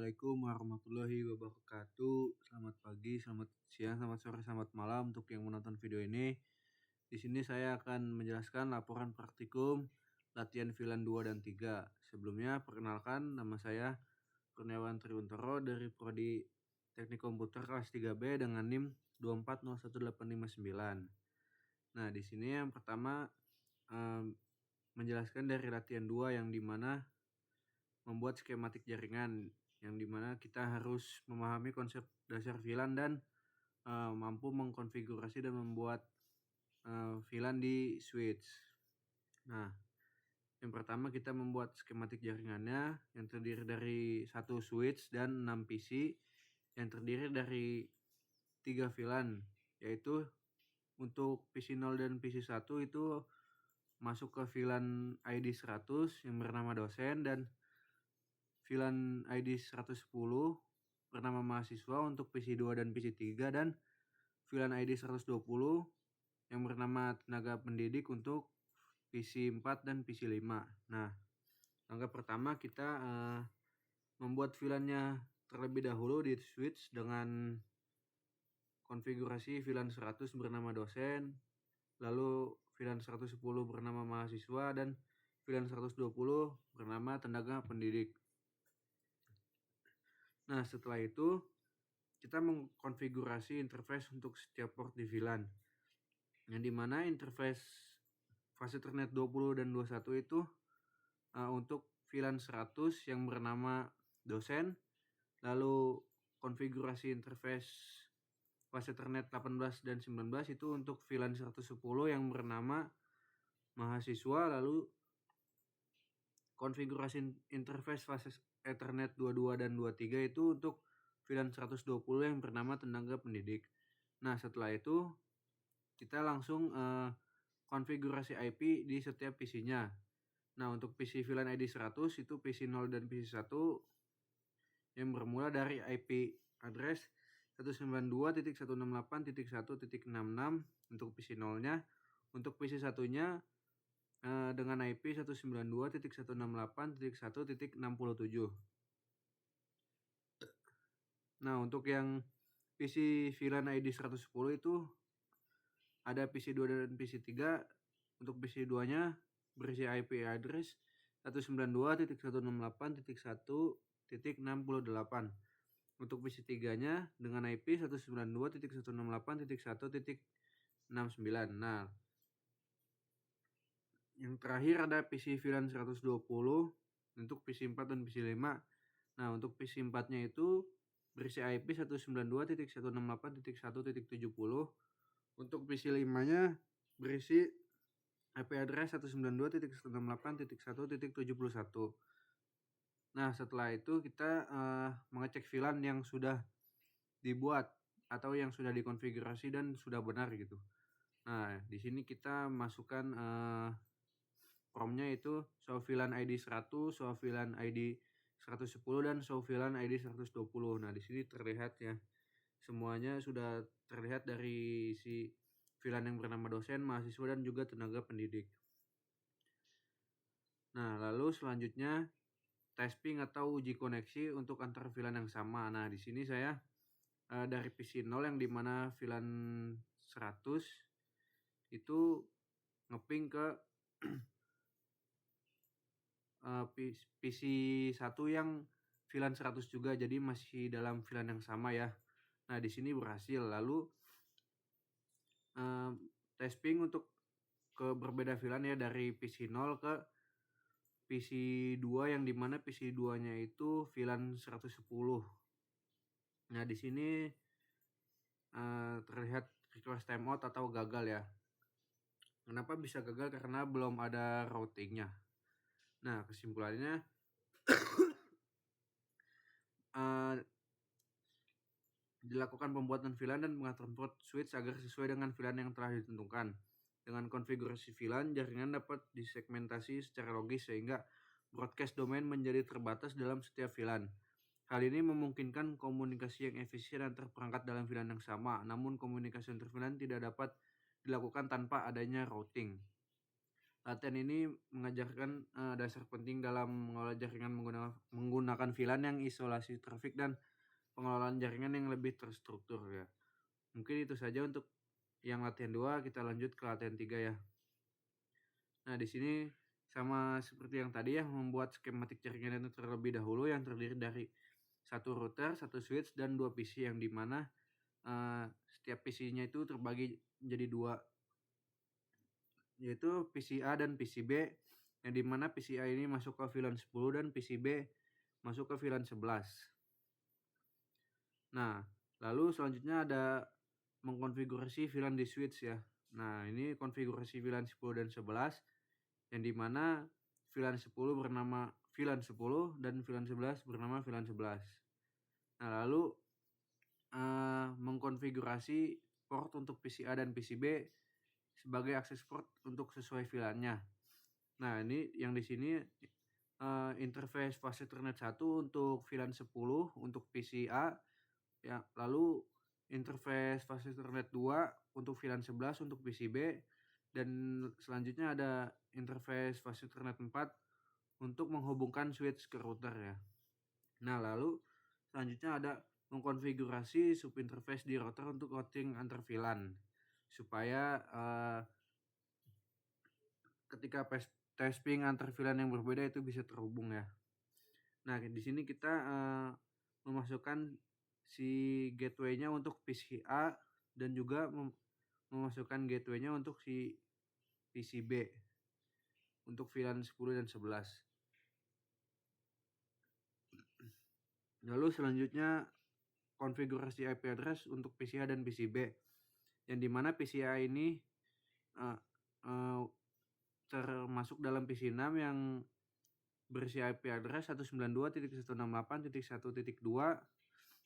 Assalamualaikum warahmatullahi wabarakatuh. Selamat pagi, selamat siang, selamat sore, selamat malam untuk yang menonton video ini. Di sini saya akan menjelaskan laporan praktikum latihan VLAN 2 dan 3. Sebelumnya perkenalkan, nama saya Kurniawan Triuntoro dari Prodi Teknik Komputer kelas 3B dengan NIM 2401859. Nah, di sini yang pertama menjelaskan dari latihan 2 yang dimana membuat skematik jaringan, yang dimana kita harus memahami konsep dasar VLAN dan mampu mengkonfigurasi dan membuat VLAN di switch. Nah, yang pertama kita membuat skematik jaringannya yang terdiri dari 1 switch dan 6 PC yang terdiri dari 3 VLAN, yaitu untuk PC 0 dan PC 1 itu masuk ke VLAN ID 100 yang bernama dosen, dan VLAN ID 110 bernama mahasiswa untuk PC 2 dan PC 3, dan VLAN ID 120 yang bernama tenaga pendidik untuk PC 4 dan PC 5. Nah, langkah pertama kita membuat VLAN-nya terlebih dahulu di switch dengan konfigurasi VLAN 100 bernama dosen, lalu VLAN 110 bernama mahasiswa, dan VLAN 120 bernama tenaga pendidik. Nah, setelah itu kita mengkonfigurasi interface untuk setiap port di VLAN, yang dimana interface fase Ethernet 20 dan 21 itu untuk VLAN 100 yang bernama dosen, lalu konfigurasi interface fase Ethernet 18 dan 19 itu untuk VLAN 110 yang bernama mahasiswa, lalu konfigurasi interface fase Ethernet 22 dan 23 itu untuk VLAN 120 yang bernama tenaga pendidik. Nah, setelah itu kita langsung konfigurasi IP di setiap PC-nya. Nah, untuk PC VLAN ID 100 itu PC 0 dan PC 1 yang bermula dari IP address 192.168.1.66 untuk PC 0-nya. Untuk PC 1-nya dengan IP 192.168.1.67. Nah, untuk yang PC VLAN ID 110 itu ada PC 2 dan PC 3. Untuk PC 2-nya berisi IP address 192.168.1.68. Untuk PC 3-nya dengan IP 192.168.1.69. Nah, yang terakhir ada PC VLAN 120 untuk PC 4 dan PC 5. Nah, untuk PC 4-nya itu berisi IP 192.168.1.70. Untuk PC 5-nya berisi IP address 192.168.1.71. Nah, setelah itu kita mengecek VLAN yang sudah dibuat atau yang sudah dikonfigurasi dan sudah benar gitu. Nah, di sini kita masukkan promnya itu show VLAN ID 100, show VLAN ID 110, dan show VLAN ID 120. Nah, di sini terlihat ya, semuanya sudah terlihat dari si VLAN yang bernama dosen, mahasiswa, dan juga tenaga pendidik. Nah, lalu selanjutnya testing atau uji koneksi untuk antar VLAN yang sama. Nah, di sini saya dari PC 0 yang dimana VLAN 100 itu ngeping ke PC 1 yang VLAN 100 juga, jadi masih dalam VLAN yang sama ya. Nah, di sini berhasil. Lalu testing untuk ke berbeda VLAN ya, dari PC 0 ke PC 2 yang dimana PC 2-nya itu VLAN 110. Nah, di sini terlihat request timeout atau gagal ya. Kenapa bisa gagal? Karena belum ada routingnya. Nah, kesimpulannya dilakukan pembuatan VLAN dan pengaturan port switch agar sesuai dengan VLAN yang telah ditentukan. Dengan konfigurasi VLAN, jaringan dapat disegmentasi secara logis sehingga broadcast domain menjadi terbatas dalam setiap VLAN. Hal ini memungkinkan komunikasi yang efisien antar perangkat dalam VLAN yang sama, namun komunikasi antar VLAN tidak dapat dilakukan tanpa adanya routing. Latihan ini mengajarkan dasar penting dalam mengelola jaringan menggunakan VLAN yang isolasi trafik dan pengelolaan jaringan yang lebih terstruktur ya. Mungkin itu saja untuk yang latihan 2, kita lanjut ke latihan 3 ya. Nah, di sini sama seperti yang tadi ya, membuat skematik jaringan itu terlebih dahulu yang terdiri dari satu router, satu switch, dan 2 PC yang dimana setiap PC-nya itu terbagi menjadi 2, yaitu PC A dan PC B, yang dimana PC A ini masuk ke VLAN 10 dan PC B masuk ke VLAN 11. Nah, lalu selanjutnya ada mengkonfigurasi VLAN di switch ya. Nah, ini konfigurasi VLAN 10 dan 11, yang dimana VLAN 10 bernama VLAN 10 dan VLAN 11 bernama VLAN 11. Nah, lalu mengkonfigurasi port untuk PC A dan PC B sebagai akses port untuk sesuai VLAN-nya. Nah, ini yang di sini interface fast Ethernet 1 untuk VLAN 10 untuk PC A ya, lalu interface fast Ethernet 2 untuk VLAN 11 untuk PC B, dan selanjutnya ada interface fast Ethernet 4 untuk menghubungkan switch ke router ya. Nah, lalu selanjutnya ada mengkonfigurasi subinterface di router untuk routing antar VLAN supaya ketika testing antar VLAN yang berbeda itu bisa terhubung ya. Nah, di sini kita memasukkan si gateway-nya untuk PC A dan juga memasukkan gateway-nya untuk si PC B untuk VLAN 10 dan 11. Lalu selanjutnya konfigurasi IP address untuk PC A dan PC B, yang dimana PC A ini termasuk dalam PC 6 yang berisi IP address 192.168.1.2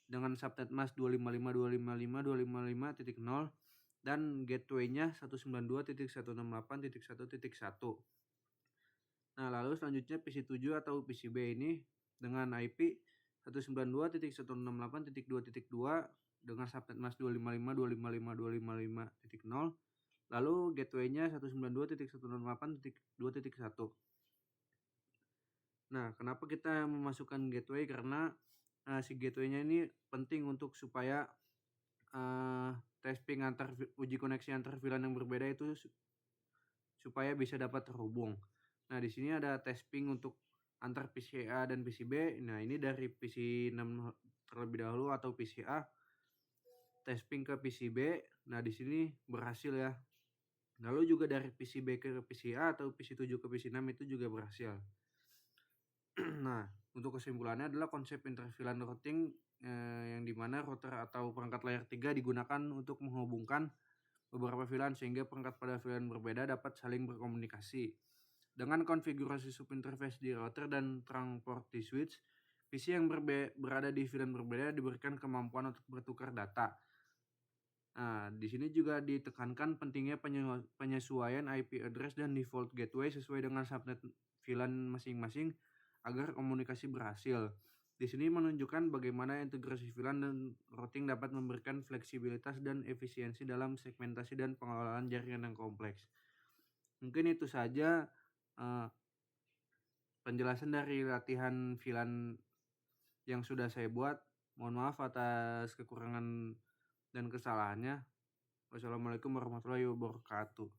dengan subnet mask 255.255.255.0 dan gateway-nya 192.168.1.1. Nah, lalu selanjutnya PC 7 atau PC B ini dengan IP 192.168.2.2 dengan subnet mask 255.255.255.0, lalu gateway-nya 192.168.2.1. Nah, kenapa kita memasukkan gateway? Karena si gateway-nya ini penting untuk supaya testing uji koneksi antar VLAN yang berbeda itu supaya bisa dapat terhubung. Nah, di sini ada testing untuk antar PC A dan PC B. Nah, ini dari PC 6 terlebih dahulu atau PC A testing ke PC B. Nah, di sini berhasil ya. Lalu juga dari PC B ke PC A atau PC 7 ke PC 6 itu juga berhasil. Nah, untuk kesimpulannya adalah konsep inter-VLAN routing yang dimana router atau perangkat layer 3 digunakan untuk menghubungkan beberapa VLAN sehingga perangkat pada VLAN berbeda dapat saling berkomunikasi. Dengan konfigurasi subinterface di router dan terang port di switch, PC yang berada di VLAN berbeda diberikan kemampuan untuk bertukar data. Nah, di sini juga ditekankan pentingnya penyesuaian IP address dan default gateway sesuai dengan subnet VLAN masing-masing agar komunikasi berhasil. Di sini menunjukkan bagaimana integrasi VLAN dan routing dapat memberikan fleksibilitas dan efisiensi dalam segmentasi dan pengelolaan jaringan yang kompleks. Mungkin itu saja penjelasan dari latihan VLAN yang sudah saya buat. Mohon maaf atas kekurangan dan kesalahannya. Wassalamualaikum warahmatullahi wabarakatuh.